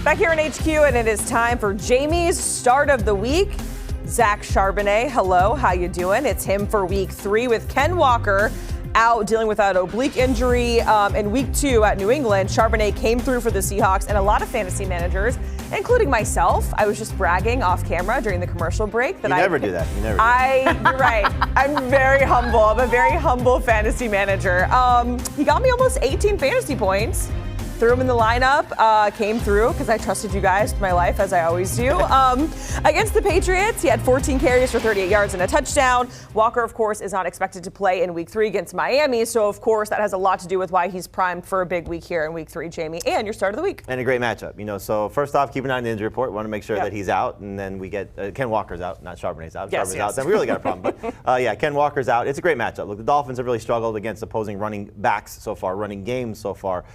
Back here in HQ, and it is time for Jamie's start of the week. Zack Shaw, hello, how you doing? It's him for week 3 with Ken Walker out dealing with an oblique injury. In week 2 at New England, Charbonnet came through for the Seahawks, and a lot of fantasy managers, including myself. I was just bragging off camera during the commercial break that You never do that. You're right. I'm very humble. I'm a very humble fantasy manager. He got me almost 18 fantasy points. Threw him in the lineup, came through because I trusted you guys with my life, as I always do. Against the Patriots, he had 14 carries for 38 yards and a touchdown. Walker, of course, is not expected to play in week 3 against Miami, so of course that has a lot to do with why he's primed for a big week here in week 3, Jamie, and your start of the week. And a great matchup. So first off, keep an eye on the injury report. We want to make sure that he's out, and then we get Ken Walker's out, not Charbonnet's out. Yes, Charbonnet's out, then we really got a problem. But Ken Walker's out. It's a great matchup. Look, the Dolphins have really struggled against opposing running backs so far, running games so far.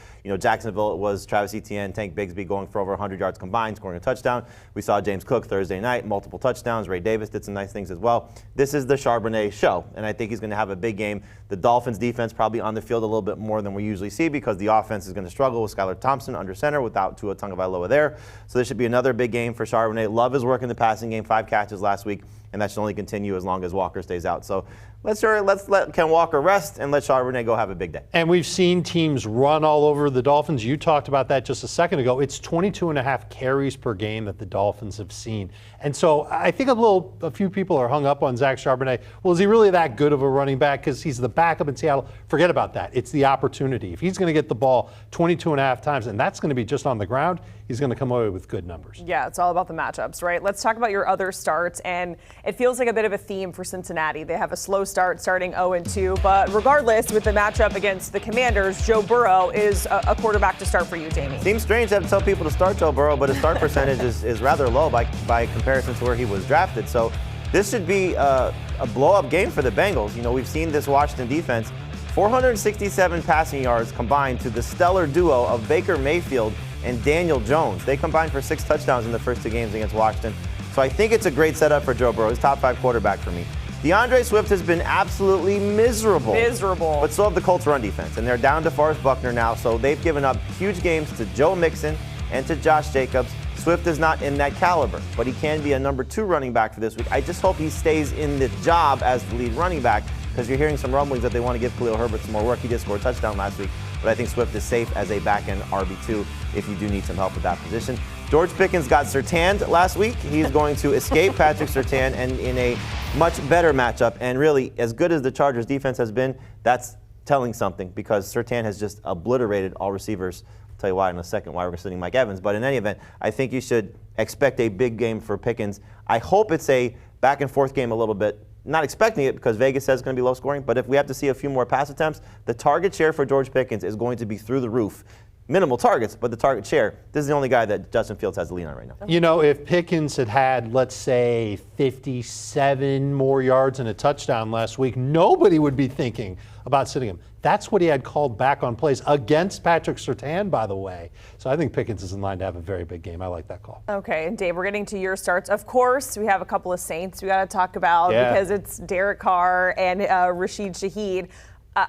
Jacksonville, it was Travis Etienne, Tank Bigsby going for over 100 yards combined, scoring a touchdown. We saw James Cook Thursday night, multiple touchdowns. Ray Davis did some nice things as well. This is the Charbonnet show, and I think he's going to have a big game. The Dolphins defense probably on the field a little bit more than we usually see because the offense is going to struggle with Skylar Thompson under center without Tua Tagovailoa there. So this should be another big game for Charbonnet. Love his work in the passing game, 5 catches last week, and that should only continue as long as Walker stays out. So let's let Ken Walker rest and let Charbonnet go have a big day. And we've seen teams run all over the Dolphins. You talked about that just a second ago. It's 22.5 carries per game that the Dolphins have seen. And so I think a few people are hung up on Zack Charbonnet. Well, is he really that good of a running back because he's the backup in Seattle? Forget about that. It's the opportunity. If he's going to get the ball 22.5 times, and that's going to be just on the ground, he's going to come away with good numbers. Yeah, it's all about the matchups, right? Let's talk about your other starts, and it feels like a bit of a theme for Cincinnati. They have a slow start starting 0-2, but regardless, with the matchup against the Commanders, Joe Burrow is a quarterback to start for you, Jamie. Seems strange to have to tell people to start Joe Burrow, but his start percentage is rather low by comparison to where he was drafted. So this should be a blow-up game for the Bengals. We've seen this Washington defense, 467 passing yards combined to the stellar duo of Baker Mayfield and Daniel Jones. They combined for 6 touchdowns in the first 2 games against Washington. So I think it's a great setup for Joe Burrow. He's top 5 quarterback for me. DeAndre Swift has been absolutely miserable. But so have the Colts run defense. And they're down to Forrest Buckner now. So they've given up huge games to Joe Mixon and to Josh Jacobs. Swift is not in that caliber, but he can be a number 2 running back for this week. I just hope he stays in the job as the lead running back because you're hearing some rumblings that they want to give Khalil Herbert some more work. He did score a touchdown last week, but I think Swift is safe as a back-end RB2 if you do need some help with that position. George Pickens got Surtained last week. He's going to escape Patrick Surtain and in a much better matchup. And really, as good as the Chargers defense has been, that's telling something because Surtain has just obliterated all receivers. I'll tell you why in a second, why we're sitting Mike Evans. But in any event, I think you should expect a big game for Pickens. I hope it's a back-and-forth game a little bit. Not expecting it because Vegas says it's going to be low scoring, but if we have to see a few more pass attempts, the target share for George Pickens is going to be through the roof. Minimal targets, but the target share, this is the only guy that Justin Fields has the lead on right now. If Pickens had, let's say, 57 more yards and a touchdown last week, nobody would be thinking about sitting him. That's what he had called back on plays against Patrick Surtain, by the way. So I think Pickens is in line to have a very big game. I like that call. Okay, and Dave, we're getting to your starts. Of course, we have a couple of Saints we got to talk about because it's Derek Carr and Rashid Shaheed.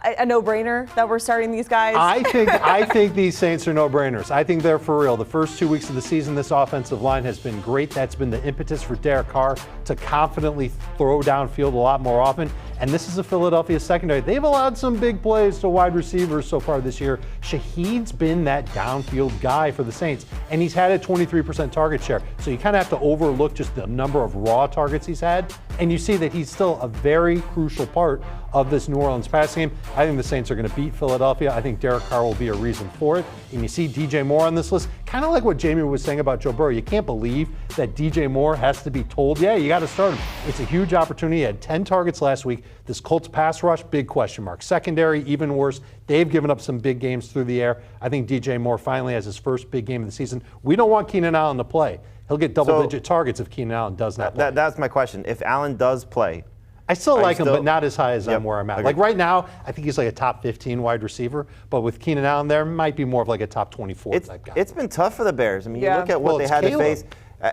A no-brainer that we're starting these guys? I think these Saints are no-brainers. I think they're for real. The first 2 weeks of the season, this offensive line has been great. That's been the impetus for Derek Carr to confidently throw downfield a lot more often. And this is a Philadelphia secondary. They've allowed some big plays to wide receivers so far this year. Shaheed's been that downfield guy for the Saints, and he's had a 23% target share. So you kind of have to overlook just the number of raw targets he's had, and you see that he's still a very crucial part of this New Orleans passing game. I think the Saints are going to beat Philadelphia. I think Derek Carr will be a reason for it. And you see DJ Moore on this list, kind of like what Jamie was saying about Joe Burrow. You can't believe that DJ Moore has to be told, yeah, you got to start him. It's a huge opportunity. He had 10 targets last week. This Colts pass rush, big question mark. Secondary, even worse. They've given up some big games through the air. I think DJ Moore finally has his first big game of the season. We don't want Keenan Allen to play. He'll get double-digit targets if Keenan Allen does not play. That's my question. If Allen does play, I still like him, but not as high as I'm where I'm at. Like right now, I think he's like a top 15 wide receiver, but with Keenan Allen there, might be more of like a top 24 type guy. It's been tough for the Bears. I mean, you look at what they had to face.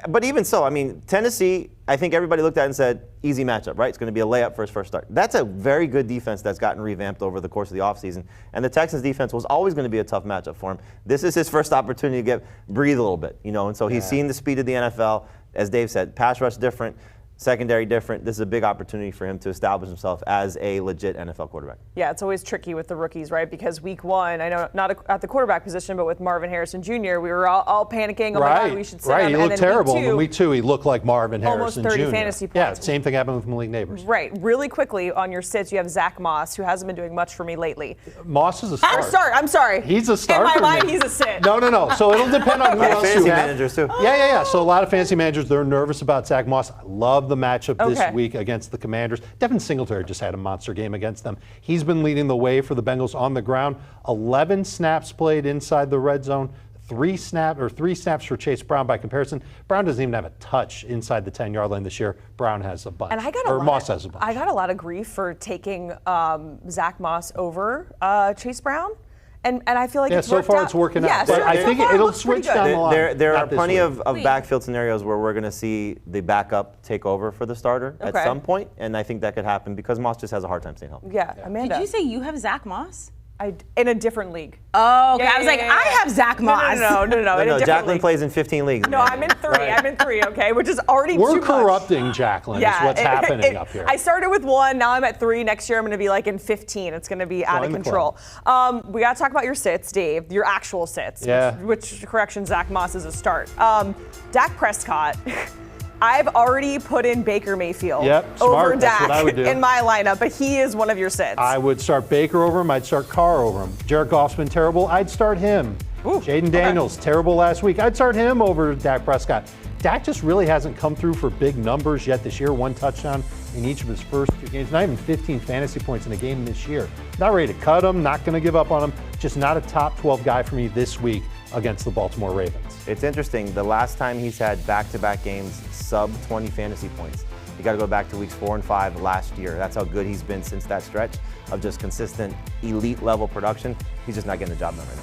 But even so, I mean, Tennessee, I think everybody looked at it and said, easy matchup, right? It's going to be a layup for his first start. That's a very good defense that's gotten revamped over the course of the offseason. And the Texans defense was always going to be a tough matchup for him. This is his first opportunity to breathe a little bit, and so he's seen the speed of the NFL. As Dave said, pass rush different. Secondary different. This is a big opportunity for him to establish himself as a legit NFL quarterback. Yeah, it's always tricky with the rookies, right? Because week one, I know not at the quarterback position, but with Marvin Harrison Jr., we were all panicking. Oh my God, we should sit him. He looked terrible. In week two, he looked like Marvin almost Harrison 30 Jr. fantasy points. Yeah, same thing happened with Malik Neighbors. Right. Really quickly on your sits, you have Zach Moss, who hasn't been doing much for me lately. Moss is a start. I'm sorry. He's a start. In my for mind, me. he's a sit. No. So it'll depend on who else you fantasy have. managers too. Yeah. So a lot of fantasy managers, they're nervous about Zach Moss. I love the matchup this week against the Commanders. Devin Singletary just had a monster game against them. He's been leading the way for the Bengals on the ground. 11 snaps played inside the red zone. 3 snaps for Chase Brown. By comparison, Brown doesn't even have a touch inside the 10-yard line this year. Brown has a bunch. And Moss has a bunch. I got a lot of grief for taking Zach Moss over Chase Brown. And I feel like it's so far it's working out. But I think it'll switch down the line. There are plenty of backfield scenarios where we're going to see the backup take over for the starter at some point, and I think that could happen because Moss just has a hard time staying healthy. Yeah, Amanda. Did you say you have Zach Moss? In a different league. Oh, okay. I was like, I have Zach Moss. No. Jacqueline plays in 15 leagues. No, I'm in 3. I'm in 3, okay, which is already We're too much. corrupting Jacqueline is what's happening up here. I started with 1, now I'm at 3. Next year I'm going to be like in 15. It's going to be out of control. We got to talk about your sits, Dave, your actual sits. Yeah. Which correction, Zach Moss is a start. Dak Prescott. I've already put in Baker Mayfield over Dak in my lineup, but he is one of your sits. I would start Baker over him. I'd start Carr over him. Jared Goff's been terrible. I'd start him. Jaden Daniels, terrible last week. I'd start him over Dak Prescott. Dak just really hasn't come through for big numbers yet this year. 1 touchdown in each of his first 2 games. Not even 15 fantasy points in a game this year. Not ready to cut him. Not going to give up on him. Just not a top 12 guy for me this week against the Baltimore Ravens. It's interesting. The last time he's had back-to-back games sub 20 fantasy points, you got to go back to weeks 4 and 5 last year. That's how good he's been since that stretch of just consistent elite level production. He's just not getting the job done right now.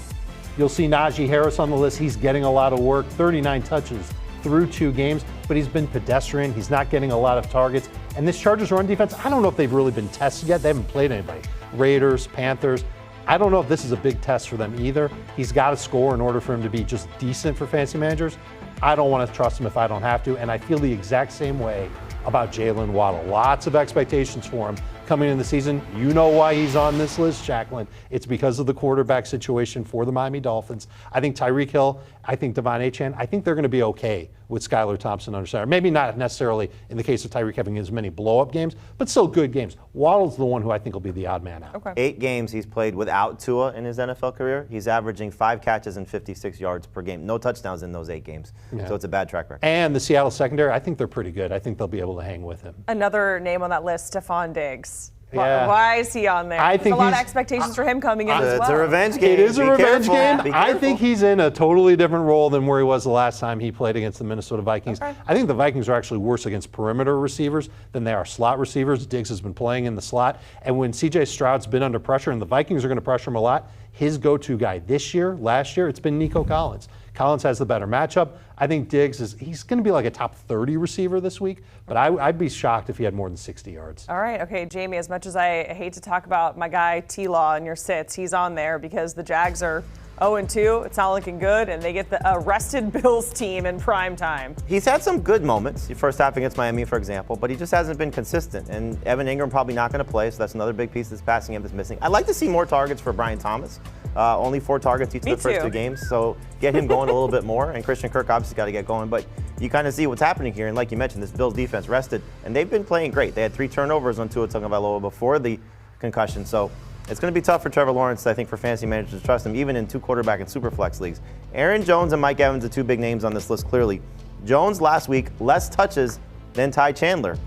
You'll see Najee Harris on the list. He's getting a lot of work, 39 touches through 2 games, but he's been pedestrian. He's not getting a lot of targets. And this Chargers run defense, I don't know if they've really been tested yet. They haven't played anybody. Raiders, Panthers. I don't know if this is a big test for them either. He's got to score in order for him to be just decent for fantasy managers. I don't want to trust him if I don't have to, and I feel the exact same way about Jalen Waddle. Lots of expectations for him coming in the season. You know why he's on this list, Jacqueline. It's because of the quarterback situation for the Miami Dolphins. I think Tyreek Hill, I think Devon Achane, I think they're going to be okay with Skylar Thompson under center. Maybe not necessarily in the case of Tyreek having as many blow-up games, but still good games. Waddle's the one who I think will be the odd man out. Okay. 8 games he's played without Tua in his NFL career. He's averaging 5 catches and 56 yards per game. No touchdowns in those 8 games. Yeah. So it's a bad track record. And the Seattle secondary, I think they're pretty good. I think they'll be able to hang with him. Another name on that list, Stephon Diggs. Yeah. Why is he on there? I think There's a lot of expectations for him coming in as well. It's a revenge game. It is a revenge game. Be I careful. think he's in a totally different role than where he was the last time he played against the Minnesota Vikings. Okay. I think the Vikings are actually worse against perimeter receivers than they are slot receivers. Diggs has been playing in the slot. And when C.J. Stroud's been under pressure, and the Vikings are going to pressure him a lot, his go-to guy this year, last year, it's been Nico Collins. Collins has the better matchup. I think Diggs he's going to be like a top 30 receiver this week, but I'd be shocked if he had more than 60 yards. All right, okay, Jamie, as much as I hate to talk about my guy T-Law in your sits, he's on there because the Jags are 0-2. It's not looking good, and they get the arrested Bills team in prime time. He's had some good moments. The first half against Miami, for example, but he just hasn't been consistent. And Evan Ingram probably not going to play, so that's another big piece that's passing him that's missing. I'd like to see more targets for Brian Thomas. Only 4 targets each of the first 2 games, so get him going a little bit more. And Christian Kirk obviously got to get going, but you kind of see what's happening here. And like you mentioned, this Bills defense rested, and they've been playing great. They had 3 turnovers on Tua Tagovailoa before the concussion, so it's going to be tough for Trevor Lawrence, I think, for fantasy managers to trust him, even in 2 quarterback and super flex leagues. Aaron Jones and Mike Evans are 2 big names on this list, clearly. Jones last week, less touches than Ty Chandler.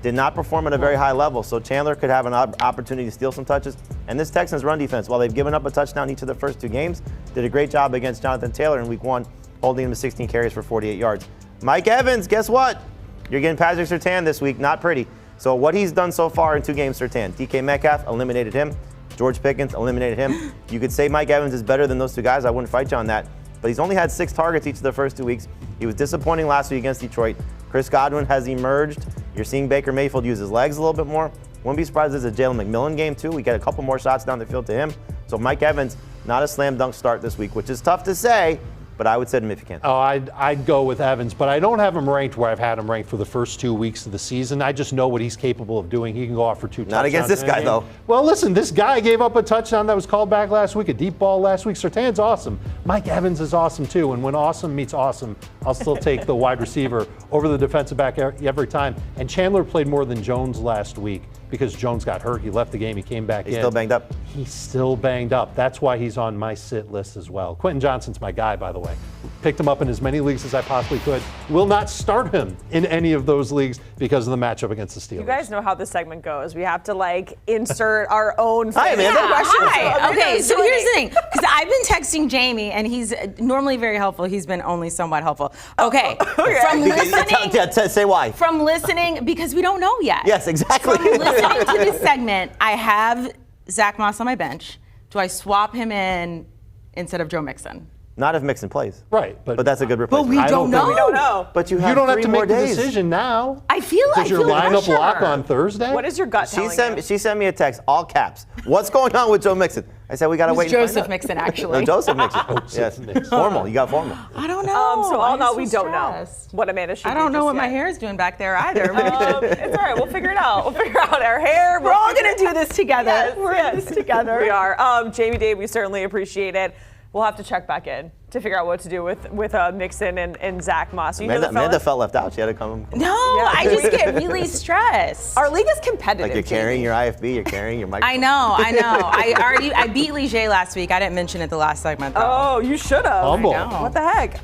Did not perform at a very high level, so Chandler could have an opportunity to steal some touches. And this Texans run defense, while they've given up a touchdown each of the first 2 games, did a great job against Jonathan Taylor in week 1, holding him to 16 carries for 48 yards. Mike Evans, guess what? You're getting Patrick Surtain this week, not pretty. So what he's done so far in 2 games, Surtain. DK Metcalf eliminated him. George Pickens eliminated him. You could say Mike Evans is better than those 2 guys. I wouldn't fight you on that. but he's only had 6 targets each of the first 2 weeks. He was disappointing last week against Detroit. Chris Godwin has emerged. You're seeing Baker Mayfield use his legs a little bit more. Wouldn't be surprised if there's a Jalen McMillan game too. We get a couple more shots down the field to him. So Mike Evans, not a slam dunk start this week, which is tough to say, but I would sit him if you can. Oh, I'd go with Evans, but I don't have him ranked where I've had him ranked for the first 2 weeks of the season. I just know what he's capable of doing. He can go off for 2 touchdowns. Not against this in a guy, game. though. Well, listen, this guy gave up a touchdown that was called back last week, a deep ball last week. Surtain's awesome. Mike Evans is awesome, too. And when awesome meets awesome, I'll still take the wide receiver over the defensive back every time. And Chandler played more than Jones last week because Jones got hurt. He left the game. He came back in. He's still banged up. He's still banged up. That's why he's on my sit list as well. Quentin Johnson's my guy, by the way. Picked him up in as many leagues as I possibly could. Will not start him in any of those leagues because of the matchup against the Steelers. You guys know how this segment goes. We have to insert our own. Hi, Amanda. Hi. Okay, so here's the thing. Because I've been texting Jamie, and he's normally very helpful. He's been only somewhat helpful. Okay. From listening. Say why. From listening, because we don't know yet. Yes, exactly. From listening to this segment, I have Zach Moss on my bench. Do I swap him in instead of Joe Mixon? Not if Mixon plays. Right, but that's a good replacement. But we don't know. We don't know. But you have You don't have 3 to more make the days. decision now. I feel Does your lineup pressure. lock on Thursday? What is your gut telling you? She sent me a text, all caps. What's going on with Joe Mixon? I said we gotta wait. It's and find Joseph out. Mixon, actually. No, Joseph Mixon. Joseph Mixon. Formal. You got formal. I don't know. So all I'm in all, so we don't know stressed. what Amanda should I don't do know just what my yet. hair is doing back there either. It's all right. We'll figure it out. We'll figure out our hair. We're all going to do this together. Yes, We're in this together. We are. Jamie, Dave, we certainly appreciate it. We'll have to check back in to figure out what to do with Mixon and Zach Moss. You hear the Amanda fellas? felt left out. She had to come. No, I just get really stressed. Our league is competitive. Like you're carrying your IFB, you're carrying your microphone. I know. I beat Ligier last week. I didn't mention it the last segment, though. Oh, you should have. Humble. I know. What the heck?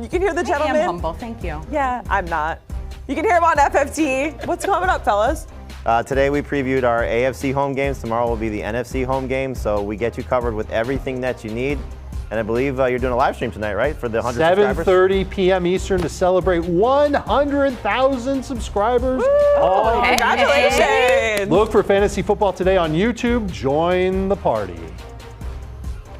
You can hear the I gentleman. am humble. Thank you. Yeah, I'm not. You can hear him on FFT. What's coming up, fellas? Today we previewed our AFC home games. Tomorrow will be the NFC home game. So we get you covered with everything that you need. And I believe you're doing a live stream tonight, right? For the 100 subscribers? 7:30 p.m. Eastern to celebrate 100,000 subscribers. Oh, congratulations. Look for Fantasy Football Today on YouTube. Join the party.